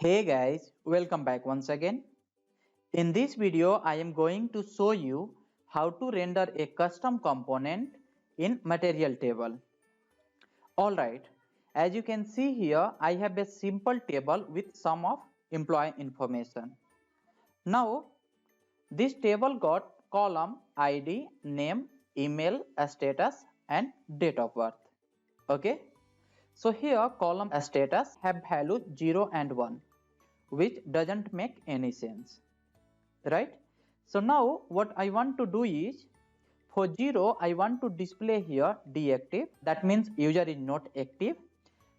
Hey guys, welcome back once again. In this video, I am going to show you how to render a custom component in material table. Alright, as you can see here, I have a simple table with some of employee information. Now, this table got column ID, name, email, status and date of birth. Okay, so here column status have value 0 and 1, which doesn't make any sense, right? So now what I want to do is, for 0 I want to display here deactive, that means user is not active,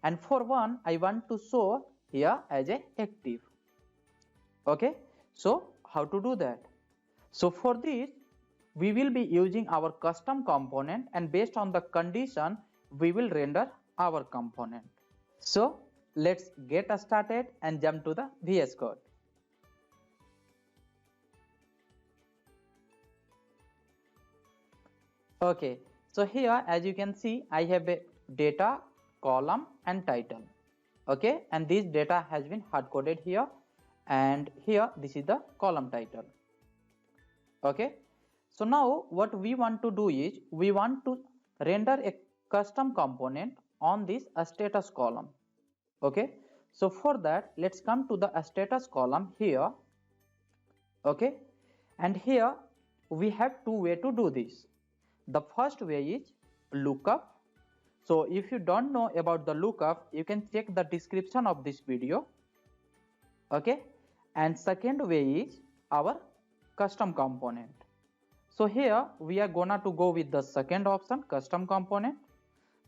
and for 1 I want to show here as a active. Okay, so how to do that? So for this we will be using our custom component, and based on the condition we will render our component. So let's get started and jump to the VS Code. Okay, so here as you can see I have a data, column and title. Okay, and this data has been hard coded here, and here this is the column title. Okay, so now what we want to do is we want to render a custom component on this status column. Okay, so for that let's come to the status column here. Okay, and here we have two ways to do this. The first way is lookup. So if you don't know about the lookup, you can check the description of this video. Okay, and second way is our custom component. So here we are gonna to go with the second option, custom component.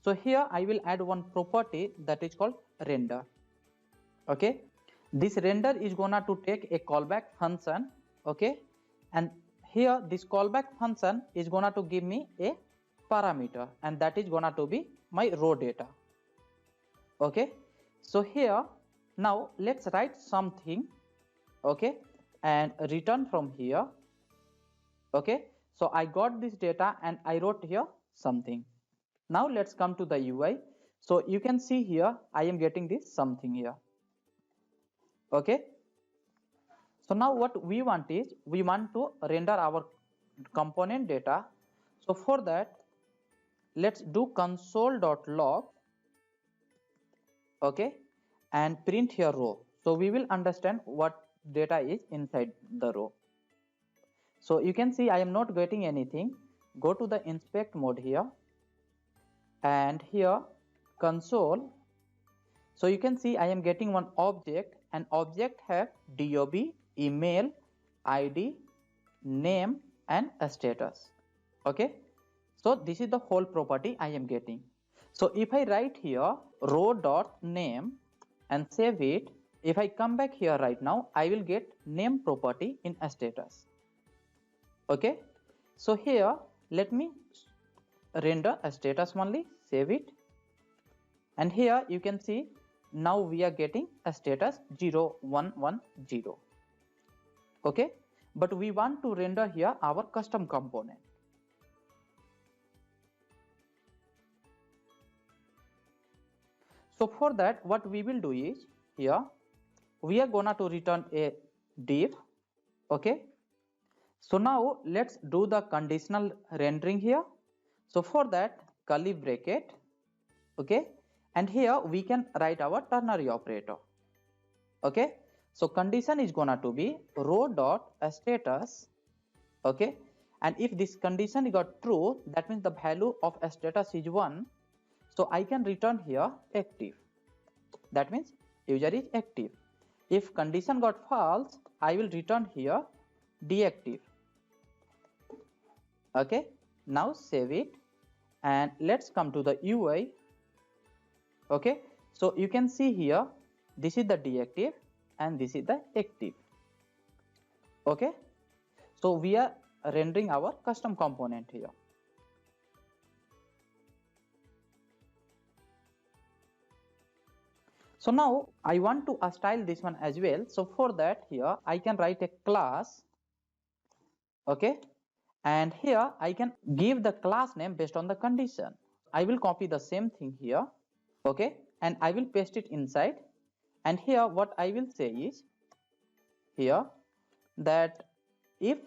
So here I will add one property that is called render. Okay, this render is gonna to take a callback function. Okay, and here this callback function is gonna to give me a parameter, and that is gonna to be my raw data. Okay, so here now let's write something. Okay, and return from here. Okay, so I got this data and I wrote here something. Now let's come to the UI. So you can see here I am getting this something here. Okay, so now what we want is we want to render our component data. So for that let's do console.log. Okay, and print here row, so we will understand what data is inside the row. So you can see I am not getting anything. Go to the inspect mode here, and here console. So you can see I am getting one object, and object have dob, email, id, name and a status. Okay, so this is the whole property I am getting. So if I write here row.name and save it, if I come back here right now, I will get name property in a status. Okay, so here let me render a status only, save it, and here you can see now we are getting a status 0110. Okay, but we want to render here our custom component. So for that what we will do is here we are gonna to return a div. Okay, so now let's do the conditional rendering here. So for that curly bracket. Okay, and here we can write our ternary operator. Okay, so condition is gonna to be row dot status. Okay, and if this condition got true, that means the value of status is 1. So I can return here active, that means user is active. If condition got false, I will return here deactive. Okay, now save it and let's come to the UI. Okay, so you can see here this is the deactive and this is the active. Okay, so we are rendering our custom component here. So now I want to style this one as well. So for that here I can write a class. Okay, and here I can give the class name based on the condition. I will copy the same thing here. Okay, and I will paste it inside, And here what I will say is here that if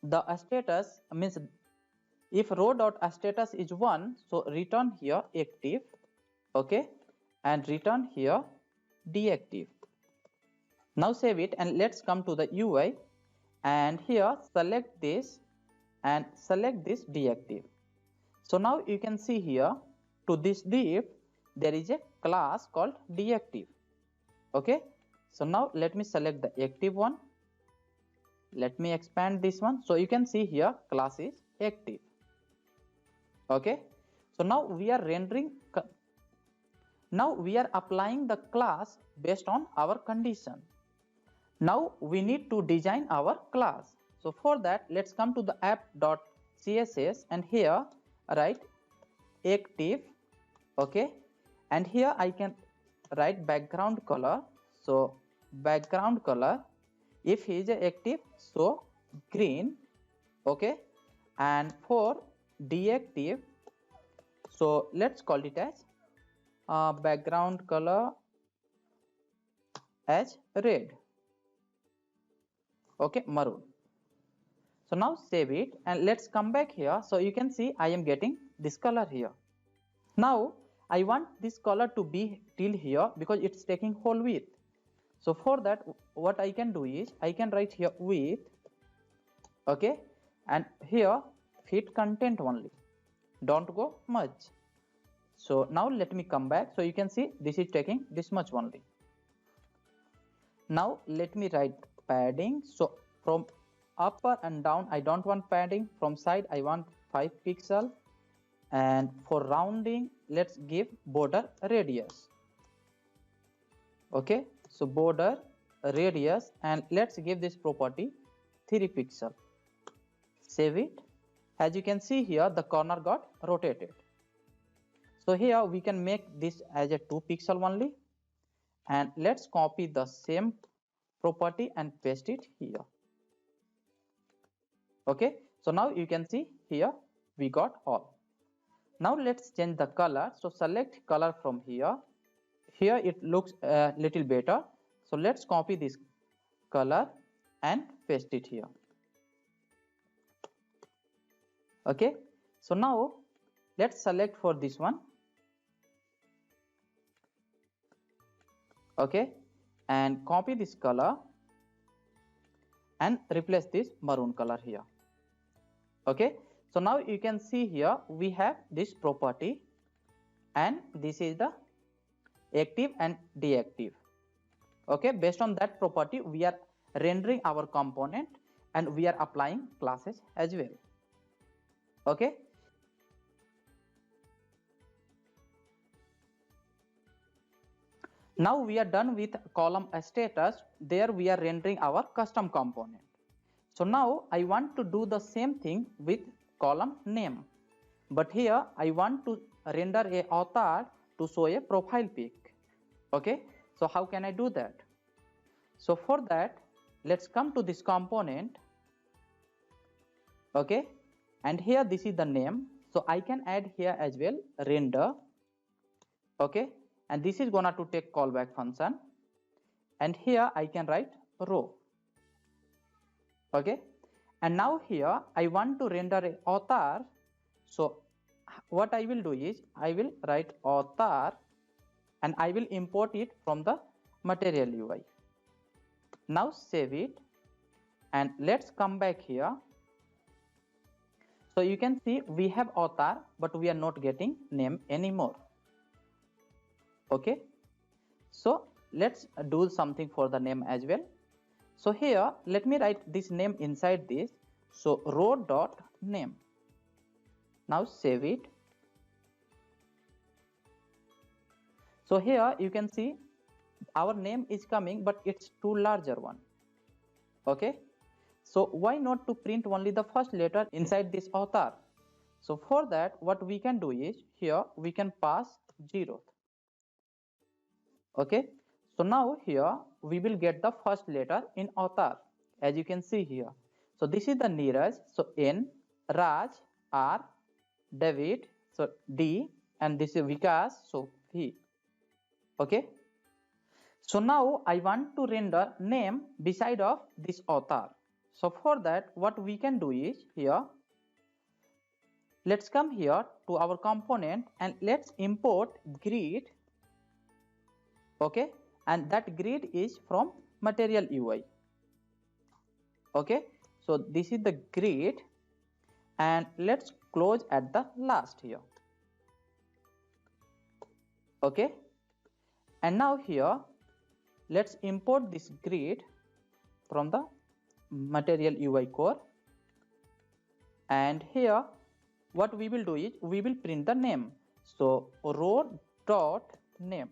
the status means if row dot status is 1, so return here active, okay, and return here deactive. Now save it and let's come to the UI, and here select this and select this deactive. So now you can see here to this div there is a class called deactive, okay. So now let me select the active one, let me expand this one, so you can see here class is active, okay. So now we are rendering, now we are applying the class based on our condition. Now we need to design our class. So for that let's come to the app.css and here write active, okay, and here I can write background color. So background color, if he is active, so green, okay, and for deactive, so let's call it as background color as red, okay, maroon. So now save it and let's come back here. So you can see I am getting this color here. Now I want this color to be till here because it's taking whole width. So for that what I can do is I can write here width, okay, and here fit content only, don't go much. So now let me come back. So you can see this is taking this much only. Now let me write padding. So from upper and down I don't want padding, from side I want 5 pixel, and for rounding let's give border radius, okay. So border radius and let's give this property 3 pixel. Save it. As you can see here the corner got rotated. So here we can make this as a 2 pixel only, and let's copy the same property and paste it here, okay. So now you can see here we got all. Now let's change the color. So select color from here, here it looks a little better, so let's copy this color and paste it here, okay. So now let's select for this one, okay, and copy this color and replace this maroon color here, okay. So now you can see here we have this property and this is the active and deactive, okay. Based on that property we are rendering our component and we are applying classes as well, okay. Now we are done with column status. There we are rendering our custom component. So now I want to do the same thing with column name, but here I want to render a author to show a profile pic, okay. So how can I do that? So for that let's come to this component, okay, and here this is the name, so I can add here as well render, okay, and this is gonna to take callback function, and here I can write row, okay. And now here I want to render a author, so what I will do is I will write author and I will import it from the material UI. Now save it and let's come back here. So you can see we have author but we are not getting name anymore, okay. So let's do something for the name as well. So here let me write this name inside this, so row dot name. Now save it. So here you can see our name is coming but it's too larger one, okay. So why not to print only the first letter inside this author? So for that what we can do is here we can pass 0, okay. So now here we will get the first letter in author, as you can see here. So this is the Neeraj, so N, Raj, R, David, so D, and this is Vikas, so V, okay. So now I want to render name beside of this author. So for that what we can do is, here let's come here to our component and let's import grid. Okay, and that grid is from material UI. Okay, so this is the grid and let's close at the last here. Okay, and now here let's import this grid from the material UI core, and here what we will do is we will print the name. So row dot name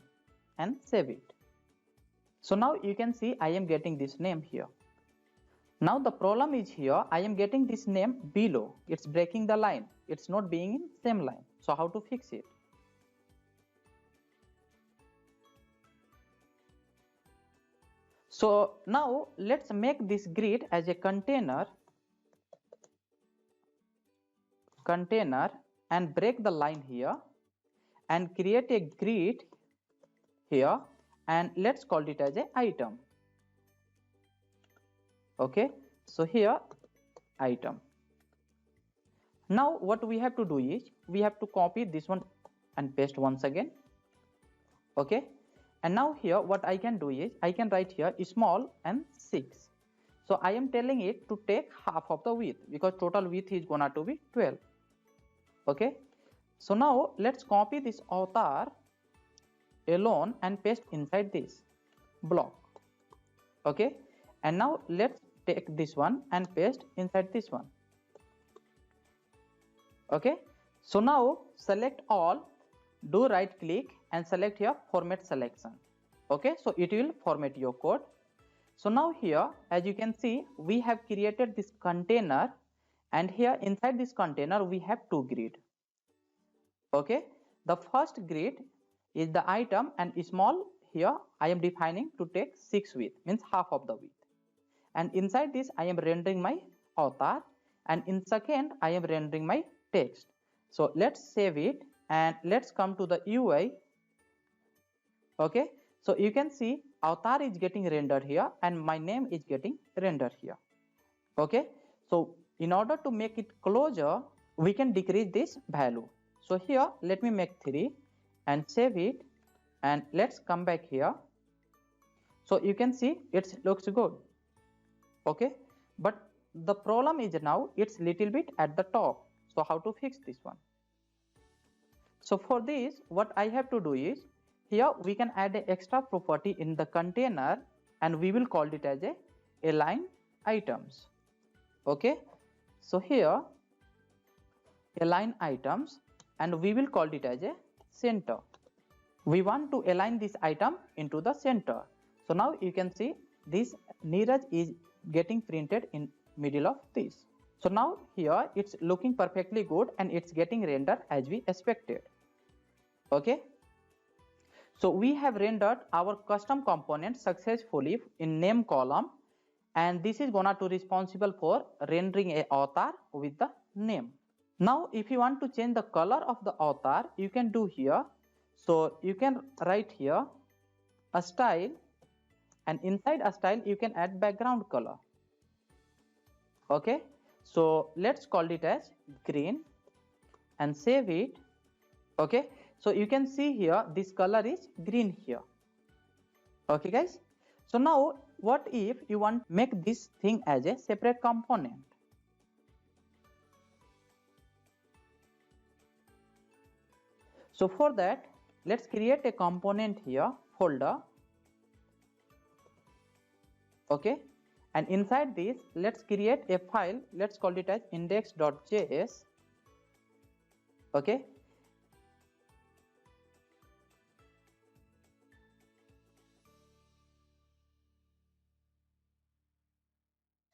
and save it. So now you can see I am getting this name here. Now the problem is here I am getting this name below, it's breaking the line, it's not being in same line. So how to fix it? So now let's make this grid as a container and break the line here and create a grid here and let's call it as a item. Okay, so here item. Now what we have to do is we have to copy this one and paste once again. Okay, and now here what I can do is I can write here small and 6. So I am telling it to take half of the width because total width is gonna to be 12. Okay, so now let's copy this author alone and paste inside this block. Okay, and now let's take this one and paste inside this one. Okay, so now select all, do right click and select here format selection. Okay, so it will format your code. So now here as you can see we have created this container and here inside this container we have two grid. Okay, the first grid is the item and small, here I am defining to take 6 width, means half of the width, and inside this I am rendering my author, and in second I am rendering my text. So let's save it and let's come to the UI. Okay, so you can see author is getting rendered here and my name is getting rendered here. Okay, so in order to make it closer we can decrease this value. So here let me make 3 and save it and let's come back here. So you can see it looks good. Okay, but the problem is now it's little bit at the top. So how to fix this one? So for this what I have to do is, here we can add an extra property in the container and we will call it as a align items. Okay, so here align items and we will call it as a center. We want to align this item into the center. So now you can see this Neeraj is getting printed in middle of this. So now here it's looking perfectly good and it's getting rendered as we expected. Okay, so we have rendered our custom component successfully in name column, and this is gonna to responsible for rendering a author with the name. Now if you want to change the color of the author you can do here. So you can write here a style and inside a style you can add background color. Okay, so let's call it as green and save it. Okay, so you can see here this color is green here. Okay guys, so now what if you want to make this thing as a separate component? So for that let's create a component here, folder. Okay, and inside this let's create a file, let's call it as index.js. Okay,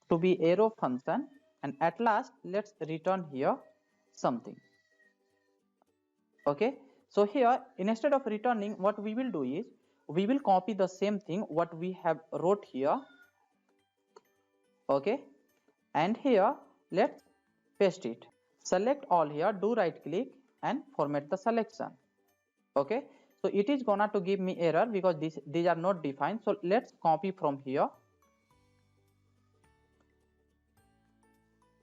to be arrow function, and at last let's return here something. Okay, so here instead of returning what we will do is we will copy the same thing what we have wrote here. Okay, and here let's paste it, select all here, do right click and format the selection. Okay, So it is gonna to give me error because these are not defined. So let's copy from here,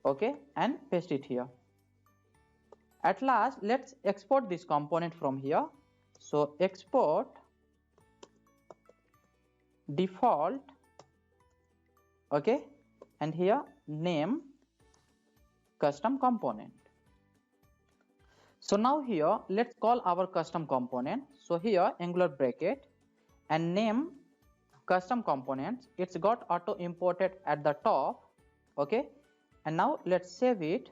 okay, and paste it here. At last, let's export this component from here. So export default, okay, and here name custom component. So now here let's call our custom component. So here angular bracket and name custom components. It's got auto imported at the top, okay, and now let's save it.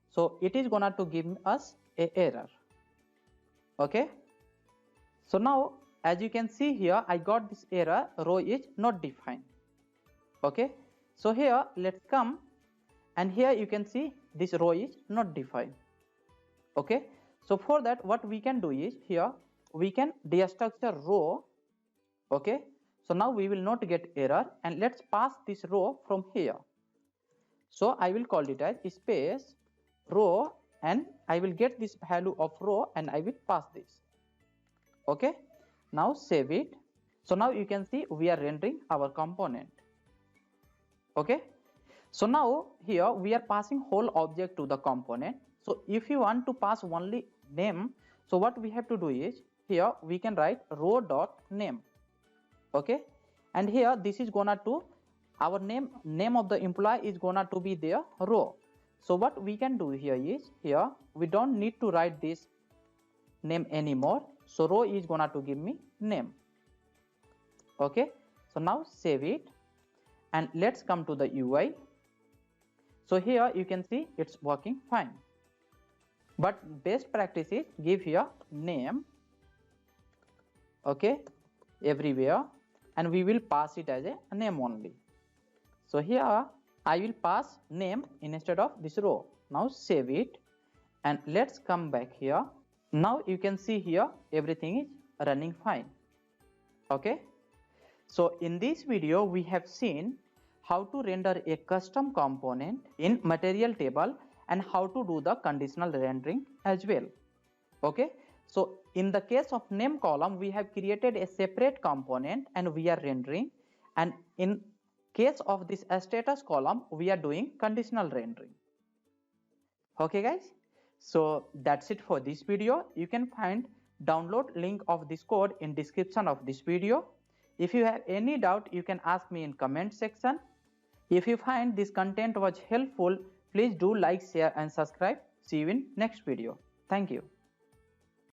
So it is gonna to give us a error, okay. So now as you can see here, I got this error, row is not defined, okay. So here let's come, and here you can see this row is not defined, okay. So for that what we can do is, here we can destructure row, okay. So now we will not get error, and let's pass this row from here. So I will call it as space row, and I will get this value of row and I will pass this, okay. Now save it. So now you can see we are rendering our component, okay. So now here we are passing whole object to the component. So if you want to pass only name, so what we have to do is, here we can write row dot name, okay, and here this is gonna to our name of the employee is gonna to be their row. So what we can do here is, here we don't need to write this name anymore. So row is gonna to give me name, okay. So now save it, and let's come to the UI. So here you can see it's working fine, but best practice is give here name, okay, everywhere, and we will pass it as a name only. So here I will pass name instead of this row. Now save it, and let's come back here. Now you can see here everything is running fine, okay. So in this video we have seen how to render a custom component in material table and how to do the conditional rendering as well, okay. So in the case of name column, we have created a separate component and we are rendering, and in case of this status column we are doing conditional rendering, okay guys. So that's it for this video. You can find download link of this code in description of this video. If you have any doubt, you can ask me in comment section. If you find this content was helpful, please do like, share and subscribe. See you in next video. Thank you.